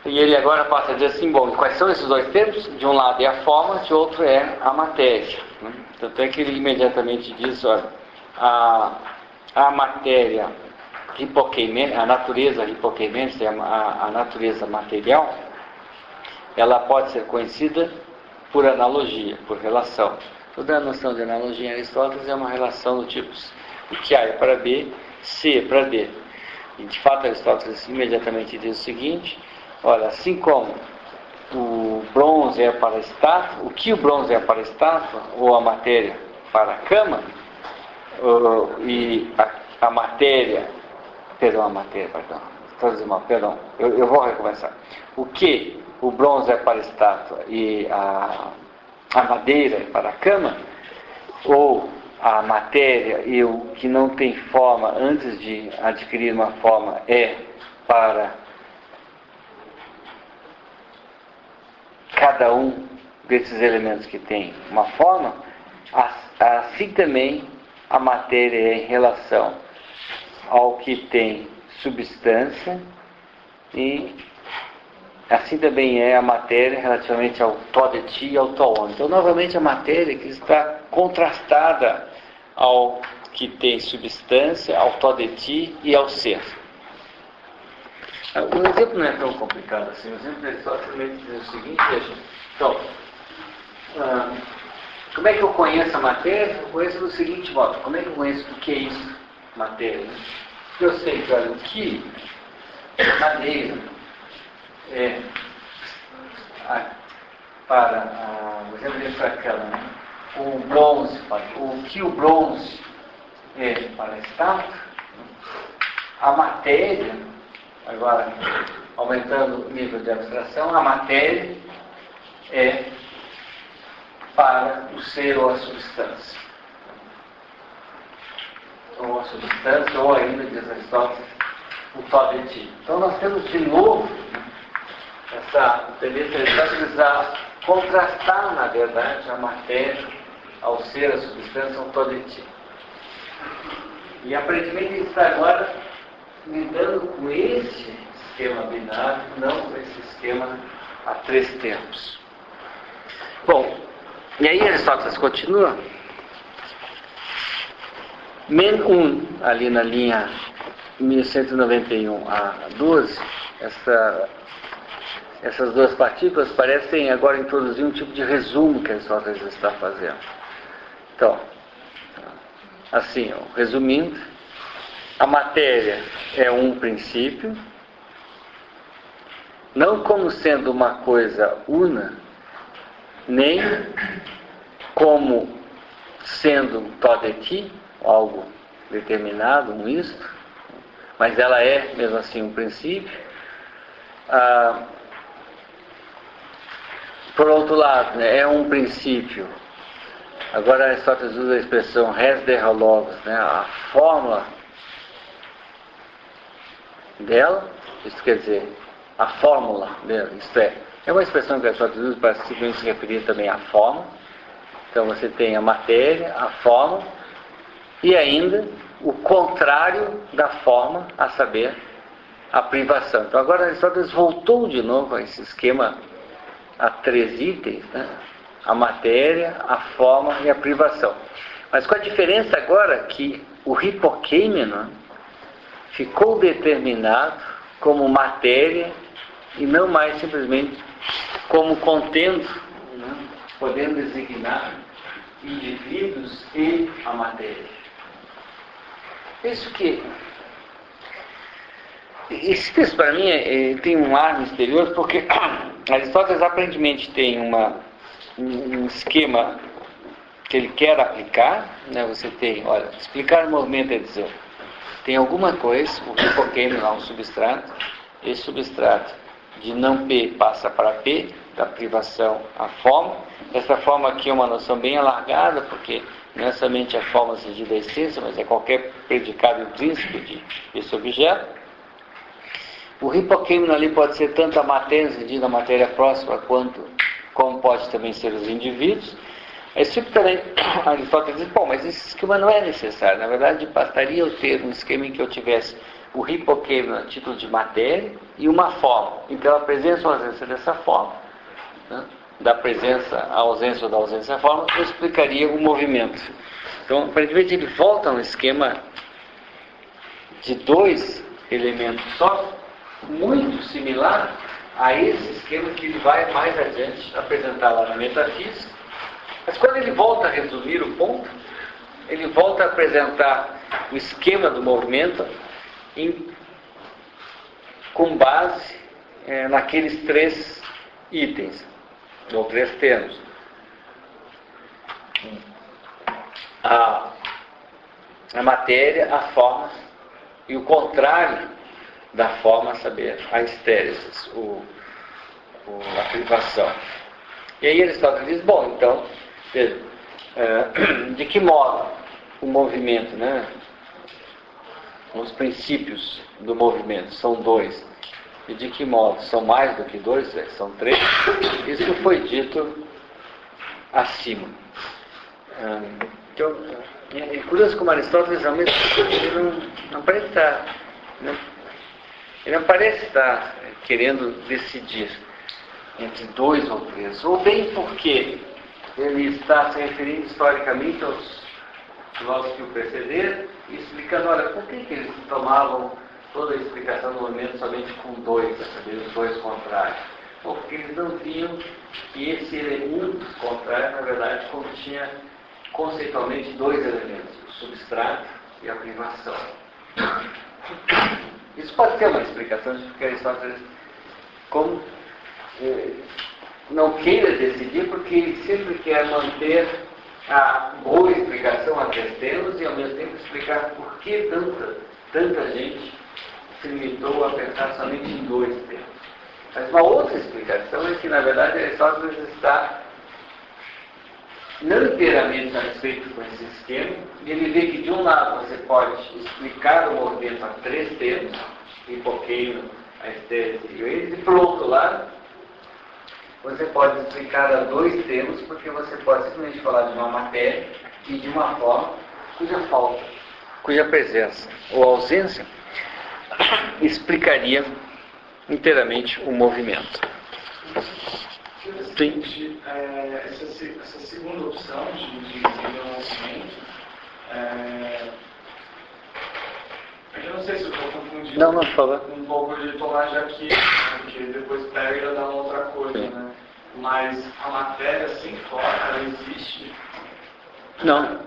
E ele agora passa a dizer assim, bom, quais são esses 2 termos? De um lado é a forma, de outro é a matéria. Né? Tanto é que ele imediatamente diz, olha, a matéria hipoqueimênica, a natureza hipoqueimênica, a natureza material, ela pode ser conhecida por analogia, por relação. Toda a noção de analogia em Aristóteles é uma relação do tipo, o que A é para B C para D. E de fato Aristóteles imediatamente diz o seguinte: olha, assim como o bronze é para a estátua, o que o bronze é para a estátua, ou a matéria para a cama, e a matéria, eu vou recomeçar. O que o bronze é para a estátua e a madeira é para a cama, ou a matéria e o que não tem forma antes de adquirir uma forma é para cada um desses elementos que tem uma forma, assim também a matéria é em relação ao que tem substância, e assim também é a matéria relativamente ao tó de ti e ao tó on. Então, novamente, a matéria que está contrastada ao que tem substância, ao tó de ti e ao ser. O exemplo não é tão complicado assim. O exemplo é só simplesmente dizer o seguinte: veja, então, como é que eu conheço a matéria? Eu conheço do seguinte modo: como é que eu conheço o que é isso, matéria? Né? Eu sei que, olha, o que madeira é por exemplo, para a cama, né? O bronze, o que o bronze é para a estátua, a matéria, agora aumentando o nível de abstração, a matéria é para o ser ou a substância. Ou a substância, ou ainda, diz Aristóteles, o tó de ti. Então nós temos de novo essa tendência a contrastar, na verdade, a matéria ao ser, a substância, ao tó de ti. E aparentemente ele está agora lidando com esse esquema binário, não com esse esquema a três tempos. Bom, e aí Aristóteles continua. Men 1, ali na linha 1191 a 12, essas duas partículas parecem agora introduzir um tipo de resumo que Aristóteles está fazendo. Então, assim, resumindo, a matéria é um princípio, não como sendo uma coisa una, nem como sendo tó de ti, algo determinado, um isto, mas ela é, mesmo assim, um princípio. Por outro lado, né, é um princípio. Agora Aristóteles usa a expressão res de logos, né, a fórmula dela, isso quer dizer, a fórmula dela, isto é uma expressão que Aristóteles usa para simplesmente se referir também à forma. Então você tem a matéria, a forma, e ainda o contrário da forma, a saber, a privação. Então agora Aristóteles voltou de novo a esse esquema a três itens, né? A matéria, a forma e a privação. Mas com a diferença agora que o hipokeimenon ficou determinado como matéria e não mais simplesmente como contendo, né? Podendo designar indivíduos e a matéria. Isso que esse texto para mim tem um ar misterioso, porque Aristóteles aparentemente tem um esquema que ele quer aplicar, né? Você tem, olha, explicar o movimento é dizer, tem alguma coisa, o hipokeimenon lá, um substrato, esse substrato de não P passa para P, da privação à forma. Essa forma aqui é uma noção bem alargada, porque não é somente a forma exigida da essência, mas é qualquer predicado intrínseco desse objeto. O hipokeimenon ali pode ser tanto a matéria, exigida a matéria próxima, como pode também ser os indivíduos. Esse tipo também, Aristóteles diz, bom, mas esse esquema não é necessário. Na verdade, bastaria eu ter um esquema em que eu tivesse o hipokeimenon a título de matéria e uma forma. Então, a presença ou a ausência dessa forma, né, da presença, a ausência ou da ausência da forma, eu explicaria o movimento. Então, aparentemente, ele volta a um esquema de dois elementos só, muito similar a esse esquema que ele vai mais adiante apresentar lá na metafísica. Mas quando ele volta a resumir o ponto, ele volta a apresentar o esquema do movimento com base naqueles 3 itens, ou 3 termos. A matéria, a forma, e o contrário da forma, a saber, a estéresis, a privação. E aí Aristóteles diz, bom, então, veja, de que modo o movimento, né? Os princípios do movimento são 2. E de que modo? São mais do que 2? São 3? Isso foi dito acima. Então, é curioso como Aristóteles, ao mesmo tempo, ele não parece estar... Ele não parece estar querendo decidir entre 2 ou 3. Ou bem porque ele está se referindo historicamente aos filósofos que o precederam e explicando, olha, por que eles tomavam toda a explicação do movimento somente com 2, a saber, os 2 contrários? Porque eles não viam que esse elemento contrário, na verdade, continha conceitualmente 2 elementos, o substrato e a privação. Isso pode ter uma explicação de que Aristóteles como não queira decidir, porque ele sempre quer manter a boa explicação a 3 termos e ao mesmo tempo explicar por que tanta gente se limitou a pensar somente em 2 termos. Mas uma outra explicação é que, na verdade, Aristóteles está não inteiramente satisfeito com esse esquema, e ele vê que, de um lado, você pode explicar o movimento a 3 termos, hipoqueino, a estética e o êxito, e, por outro lado, você pode explicar a 2 termos, porque você pode simplesmente falar de uma matéria e de uma forma cuja falta, cuja presença ou ausência explicaria inteiramente o movimento. Sim. Essa segunda opção de renascimento, eu não sei se eu estou confundindo não, por favor. Um pouco de Tomás de Aquino, porque depois pega e dá uma outra coisa, né? Mas a matéria sem fora, ela existe. Não.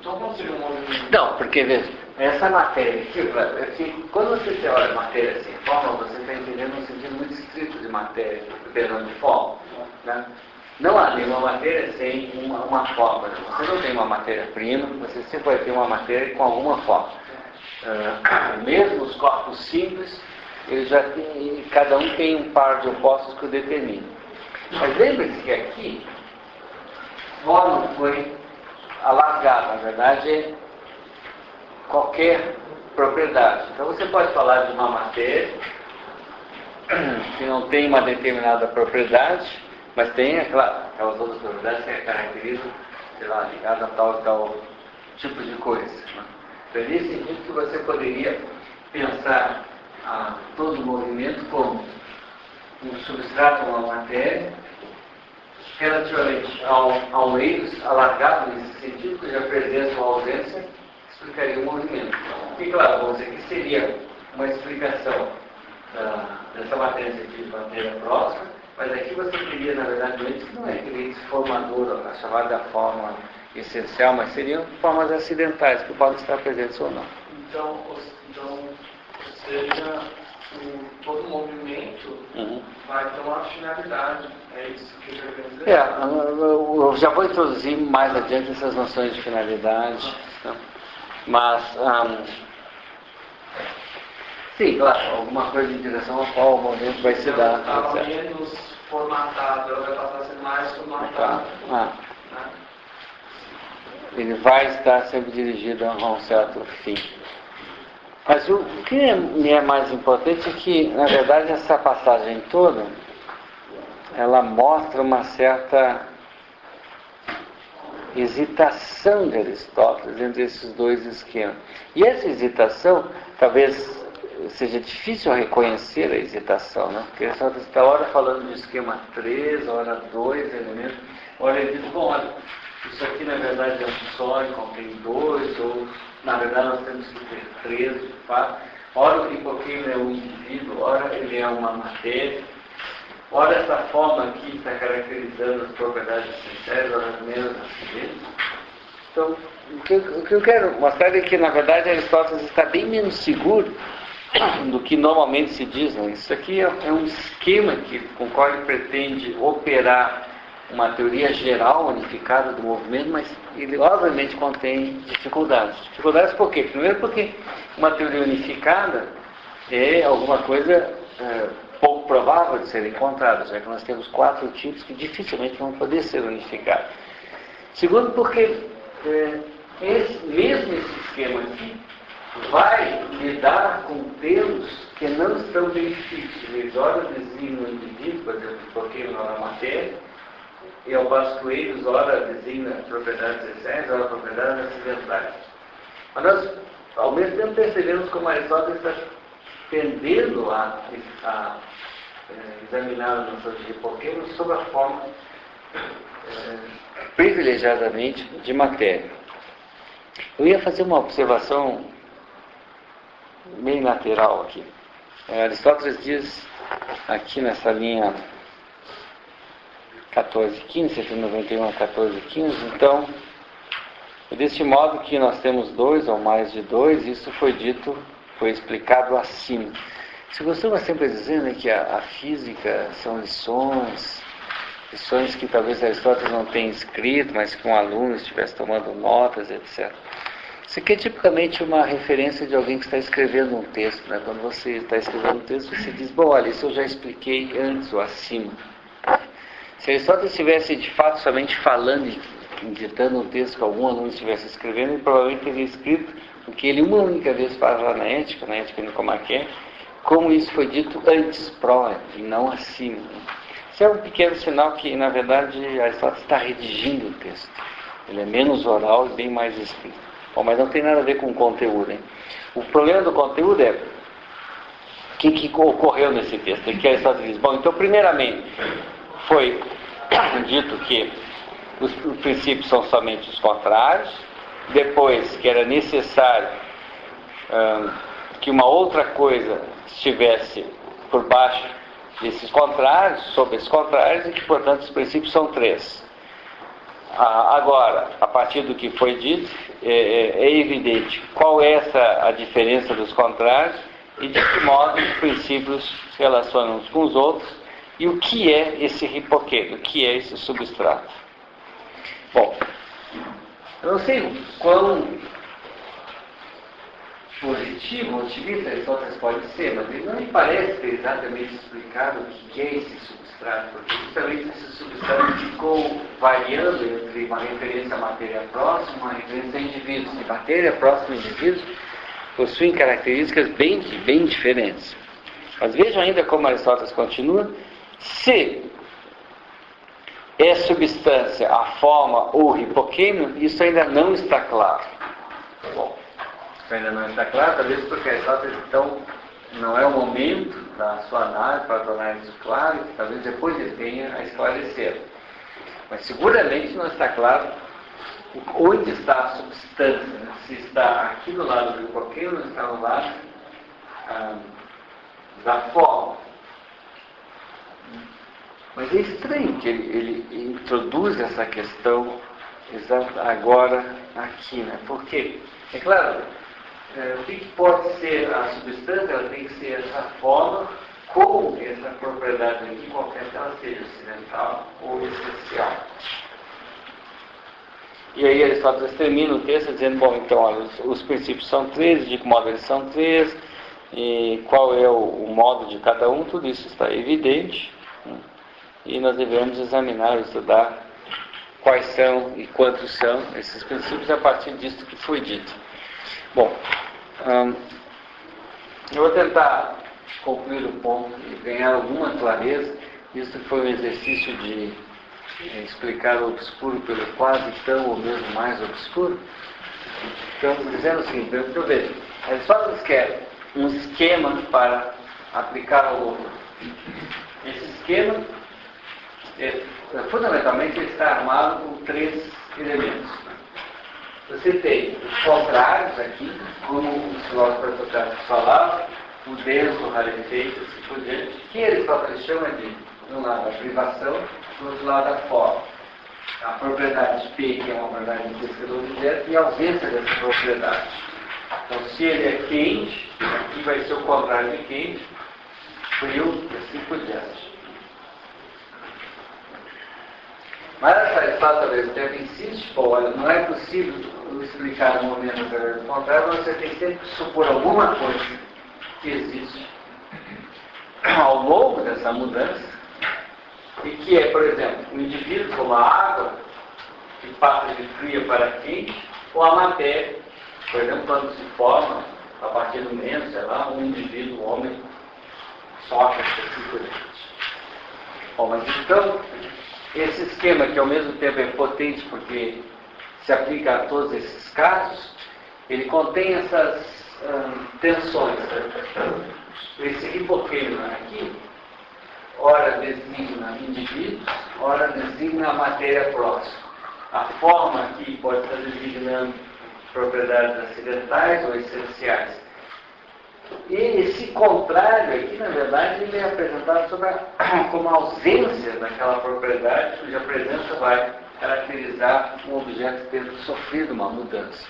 Então como seria um movimento? Não, porque veja, essa matéria aqui, quando você olha matéria sem forma, você está entendendo um sentido muito estrito de matéria, perdão, de forma. Né? Não há nenhuma matéria sem uma forma. Você não tem uma matéria-prima, você sempre vai ter uma matéria com alguma forma. Mesmo os corpos simples, eles já têm, cada um tem um par de opostos que o determina. Mas lembre-se que aqui, forma foi alargada, na verdade é qualquer propriedade. Então você pode falar de uma matéria que não tem uma determinada propriedade, mas tem, é claro, aquelas outras propriedades que caracterizam, sei lá, ligada a tal tipo de coisa. Né? Então, nesse sentido que você poderia pensar todo o movimento como um substrato, uma matéria, relativamente ao eidos, alargado nesse sentido, cuja presença ou ausência explicaria o movimento. E claro, vamos dizer que seria uma explicação dessa matéria de matéria próxima, mas aqui você teria, na verdade, um eidos que não é aquele formador, a chamada forma essencial, mas seriam formas acidentais que podem estar presentes ou não. Então seja todo movimento vai ter uma finalidade. É isso que eu quero dizer? Eu já vou introduzir mais adiante essas noções de finalidade. Né? Mas, sim, claro, alguma coisa em direção ao qual o movimento vai se dar. Ela está menos formatada, ela vai passar a ser mais formatada. Ele vai estar sempre dirigido a um certo fim. Mas o que me é mais importante é que, na verdade, essa passagem toda, ela mostra uma certa hesitação de Aristóteles entre esses 2 esquemas. E essa hesitação, talvez seja difícil reconhecer a hesitação, né? Porque Aristóteles está ora falando de esquema 3, ora 2 elementos, ora ele diz, bom, olha, isso aqui na verdade é um só e contém 2, ou na verdade nós temos que ter 3, de fato. Ora o hipoqueino é um indivíduo, ora ele é uma matéria. Ora essa forma aqui está caracterizando as propriedades essenciais, ora as menos acidentes. Então, o que eu quero mostrar é que, na verdade, Aristóteles está bem menos seguro do que normalmente se diz. Né? Isso aqui é um esquema com o qual ele pretende operar uma teoria geral, unificada do movimento, mas ele, obviamente, contém dificuldades. Dificuldades por quê? Primeiro porque uma teoria unificada é alguma coisa pouco provável de ser encontrada, já que nós temos 4 tipos que dificilmente vão poder ser unificados. Segundo porque mesmo esse esquema aqui vai lidar com termos que não estão bem fixos. Eles ora designam o indivíduo, por exemplo, porque não é matéria, e ao passo que eles ora designa propriedades essenciais, ora propriedades acidentais. Mas nós, ao mesmo tempo, percebemos como Aristóteles está tendendo a examinar a noção de hipoquema sob a forma privilegiadamente de matéria. Eu ia fazer uma observação meio lateral aqui. Aristóteles diz aqui nessa linha 14:15, 191 a 14:15, então, deste modo que nós temos 2 ou mais de 2, isso foi explicado acima. Se costuma sempre dizer, né, que a física são lições que talvez Aristóteles não tenha escrito, mas que um aluno estivesse tomando notas, etc. Isso aqui é tipicamente uma referência de alguém que está escrevendo um texto. Né? Quando você está escrevendo um texto, você diz, bom, olha, isso eu já expliquei antes ou acima. Se Aristóteles estivesse, de fato, somente falando e ditando um texto que algum aluno estivesse escrevendo, ele provavelmente teria escrito o que ele uma única vez faz lá na Ética Nicomaquia, como isso foi dito antes, pró, e não acima. Isso é um pequeno sinal que, na verdade, Aristóteles está redigindo o texto. Ele é menos oral e bem mais escrito. Bom, mas não tem nada a ver com o conteúdo, hein? O problema do conteúdo é o que ocorreu nesse texto. Que Aristóteles diz, bom, então, primeiramente, foi dito que os princípios são somente os contrários, depois que era necessário que uma outra coisa estivesse por baixo desses contrários, sobre esses contrários, e que, portanto, os princípios são 3. Agora, a partir do que foi dito, é evidente qual é a diferença dos contrários e de que modo os princípios se relacionam uns com os outros e o que é esse hipoquema, o que é esse substrato. Bom, eu não sei quão positivo ou otimista Aristóteles pode ser, mas ele não me parece ter exatamente explicado o que é esse substrato, porque justamente esse substrato ficou variando entre uma referência à matéria próxima e uma referência a indivíduos. E matéria próxima e indivíduos possuem características bem diferentes. Mas vejam ainda como Aristóteles continua. Se é substância a forma ou hipoquêmio, isso ainda não está claro. Bom, isso ainda não está claro, talvez porque Aristóteles, então, não é o momento da sua análise para tornar isso claro, que talvez depois ele tenha a esclarecer. Mas seguramente não está claro onde está a substância, né? Se está aqui do lado do hipoquêmio ou está no lado da forma. Mas é estranho que ele introduz essa questão agora aqui, né? Por quê? É claro, o que pode ser a substância? Ela tem que ser essa forma com essa propriedade aqui, qualquer que ela seja, acidental ou essencial. E aí Aristóteles termina o texto dizendo, bom, então, olha, os princípios são 3, de que modo eles são 3, e qual é o modo de cada um, tudo isso está evidente, né? E nós devemos examinar, estudar quais são e quantos são esses princípios a partir disso que foi dito. Bom, eu vou tentar concluir o ponto e ganhar alguma clareza. Isso foi um exercício de explicar o obscuro pelo quase tão ou mesmo mais obscuro. Então, dizendo o seguinte, eu vejo, Aristóteles quer um esquema para aplicar ao outro. Esse esquema fundamentalmente ele está armado com 3 elementos. Você tem os contrários aqui, como os filósofos aristotélicos falavam, o denso, o rarefeito, assim por diante, que Aristóteles chama de um lado a privação, do outro lado a forma. a propriedade P, que é uma propriedade de aquecedor direto, e a ausência dessa propriedade. Então, se ele é quente, aqui vai ser o contrário de quente, frio e assim por diante. Mas essa Aristóteles insiste, pô, olha, não é possível explicar no momento do contrário, você tem sempre que supor alguma coisa que existe ao longo dessa mudança, e que é, por exemplo, um indivíduo como a água, que passa de fria para quente, ou a matéria, por exemplo, quando se forma, a partir do momento, sei lá, um indivíduo, um homem, Sócrates, assim por diante. Bom, mas então, esse esquema, que ao mesmo tempo é potente porque se aplica a todos esses casos, ele contém essas tensões. Esse hipoquema aqui, ora designa indivíduos, ora designa a matéria próxima. A forma aqui pode estar designando propriedades acidentais ou essenciais. E esse contrário aqui, na verdade, ele é apresentado como a ausência daquela propriedade cuja presença vai caracterizar um objeto tendo sofrido uma mudança.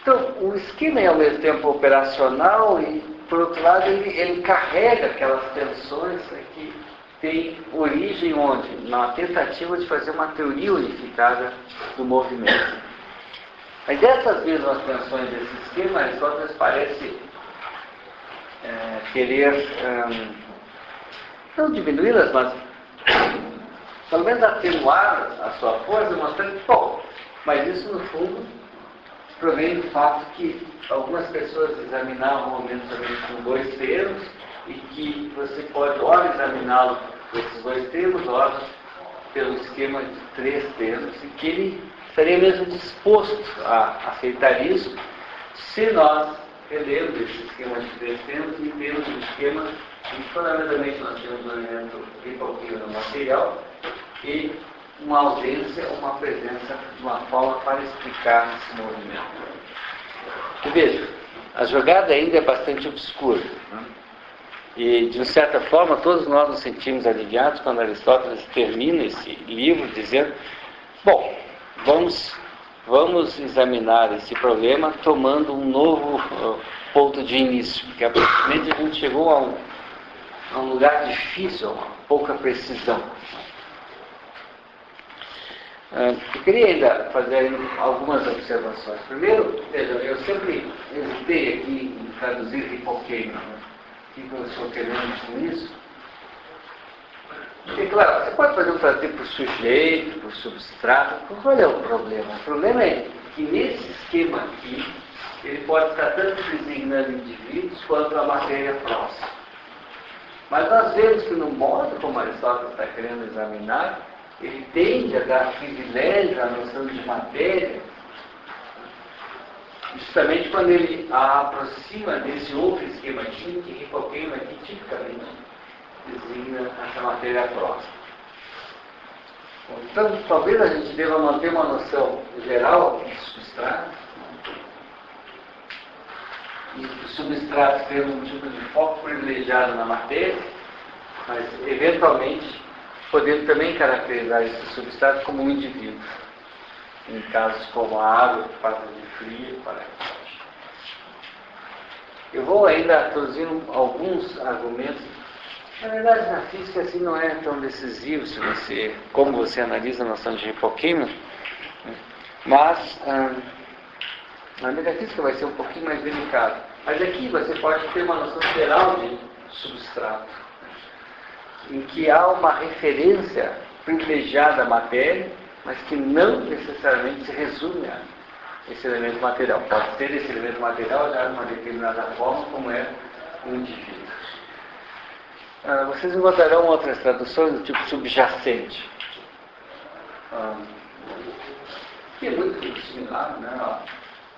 Então, o esquema é ao mesmo tempo operacional e, por outro lado, ele carrega aquelas tensões que têm origem onde? Na tentativa de fazer uma teoria unificada do movimento. Mas dessas mesmas tensões desse esquema, Aristóteles parece querer não diminuí-las, mas pelo menos atenuar a sua força, mostrando que, bom, mas isso no fundo provém do fato que algumas pessoas examinavam o movimento somente com dois termos e que você pode ora examiná-lo com esses dois termos, ora pelo esquema de três termos, e que ele estaria mesmo disposto a aceitar isso se nós relemos esse esquema de três termos e temos um esquema em que fundamentalmente nós temos um elemento hipoquímico no material e uma ausência, uma presença de uma forma para explicar esse movimento. E veja, a jogada ainda é bastante obscura, né? E, de certa forma, todos nós nos sentimos aliviados quando Aristóteles termina esse livro dizendo, bom, vamos examinar esse problema tomando um novo ponto de início, porque aparentemente a gente chegou a um lugar difícil, a uma pouca precisão. Eu queria ainda fazer algumas observações. Primeiro, veja, eu sempre hesitei aqui em traduzir hipoqueima. O que eu estou querendo com isso? Porque, claro, você pode fazer um traduzir por sujeito, por substrato. Qual é o problema? O problema é que nesse esquema aqui, ele pode estar tanto designando indivíduos quanto a matéria próxima. Mas nós vemos que no modo como Aristóteles está querendo examinar, ele tende a dar privilégio à noção de matéria, justamente quando ele a aproxima desse outro esquema químico, que hipoqueima aqui tipicamente designa essa matéria próxima. Então, talvez a gente deva manter uma noção geral de substrato, e os substratos tendo um tipo de foco privilegiado na matéria, mas eventualmente podendo também caracterizar esse substrato como um indivíduo, em casos como a água que passa de frio para quente. Eu vou ainda introduzindo alguns argumentos. Na verdade, na física assim não é tão decisivo como você analisa a noção de hipoquímica, mas na metafísica vai ser um pouquinho mais delicado. Mas aqui você pode ter uma noção geral de substrato, em que há uma referência privilegiada à matéria, mas que não necessariamente se resume a esse elemento material. Pode ser esse elemento material já de uma determinada forma, como é um indivíduo. Vocês encontrarão outras traduções do tipo subjacente, que é muito similar, né,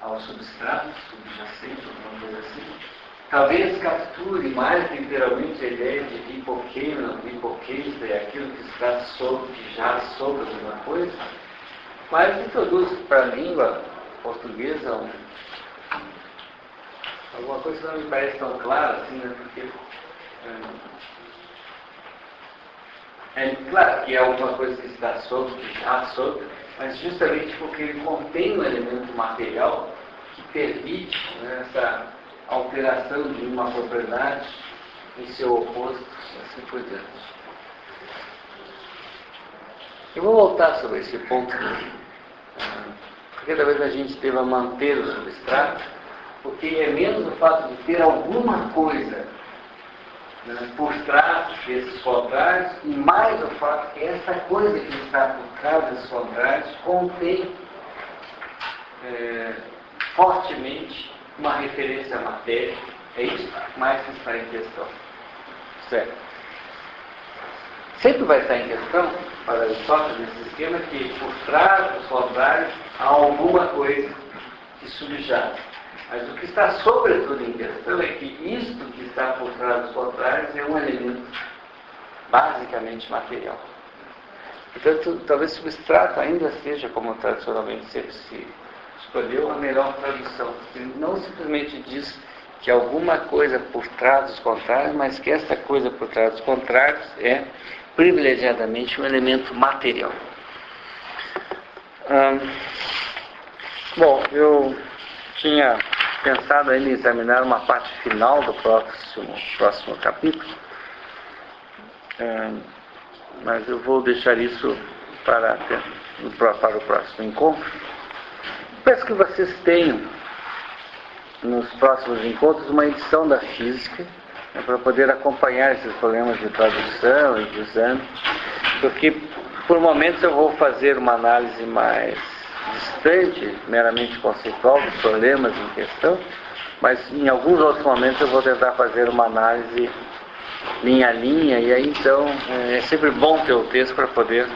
ao substrato, subjacente, alguma coisa assim. Talvez capture mais literalmente a ideia de hipoqueima, hipoquista, é aquilo que está sobre, que já sobre alguma coisa, mas introduz para a língua portuguesa alguma coisa que não me parece tão clara assim, né? Porque É claro que é alguma coisa que está solta, que está solta, mas justamente porque ele contém um elemento material que permite, né, essa alteração de uma propriedade em seu oposto, assim por diante. Eu vou voltar sobre esse ponto, porque talvez a gente deva manter o substrato, porque é menos o fato de ter alguma coisa, né, por trás desses contrários, e mais o fato que essa coisa que está por trás desses contrários contém fortemente uma referência à matéria. É isso mais que está em questão. Certo. Sempre vai estar em questão, para Aristóteles, nesse esquema, que por trás dos contrários há alguma coisa que subjaz. Mas o que está sobretudo em questão é que isto que está por trás dos contrários é um elemento basicamente material. Portanto, talvez substrato ainda seja, como tradicionalmente sempre se escolheu, a melhor tradução. Ele não simplesmente diz que alguma coisa por trás dos contrários, mas que essa coisa por trás dos contrários é privilegiadamente um elemento material. Bom, eu tinha pensado em examinar uma parte final do próximo capítulo, mas eu vou deixar isso para o próximo encontro. Peço que vocês tenham nos próximos encontros uma edição da física, né, para poder acompanhar esses problemas de tradução e de exame, porque por momentos eu vou fazer uma análise mais distante, meramente conceitual dos problemas em questão, mas em alguns outros momentos eu vou tentar fazer uma análise linha a linha, e aí então é sempre bom ter o texto para poder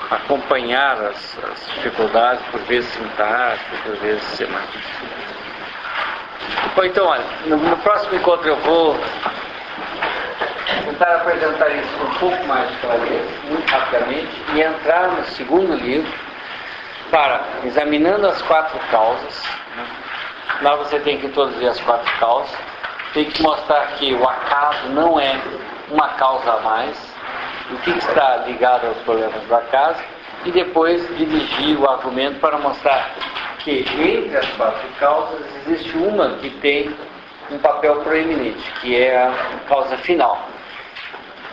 acompanhar as dificuldades, por vezes sintáticas, por vezes semânticas. Bom, então, olha, no próximo encontro eu vou tentar apresentar isso com um pouco mais de clareza, muito rapidamente, e entrar no segundo livro, para, examinando as 4 causas, né? Lá você tem que introduzir as 4 causas, tem que mostrar que o acaso não é uma causa a mais, o que está ligado aos problemas do acaso, e depois dirigir o argumento para mostrar que entre as 4 causas existe uma que tem um papel proeminente, que é a causa final.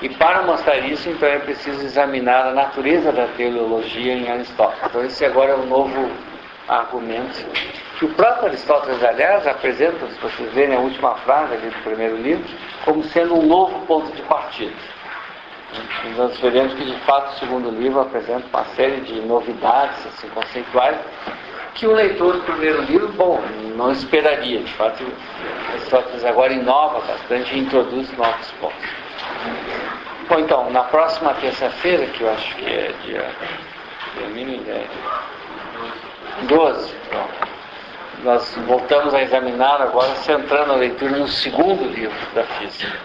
E para mostrar isso, então, é preciso examinar a natureza da teleologia em Aristóteles. Então, esse agora é um novo argumento, que o próprio Aristóteles, aliás, apresenta, se vocês verem a última frase ali do primeiro livro, como sendo um novo ponto de partida. E nós veremos que, de fato, o segundo livro apresenta uma série de novidades assim, conceituais, que o leitor do primeiro livro, bom, não esperaria. De fato, Aristóteles agora inova bastante e introduz novos pontos. Bom, então, na próxima terça-feira, que eu acho que é dia 12, então, nós voltamos a examinar agora, centrando a leitura no segundo livro da física.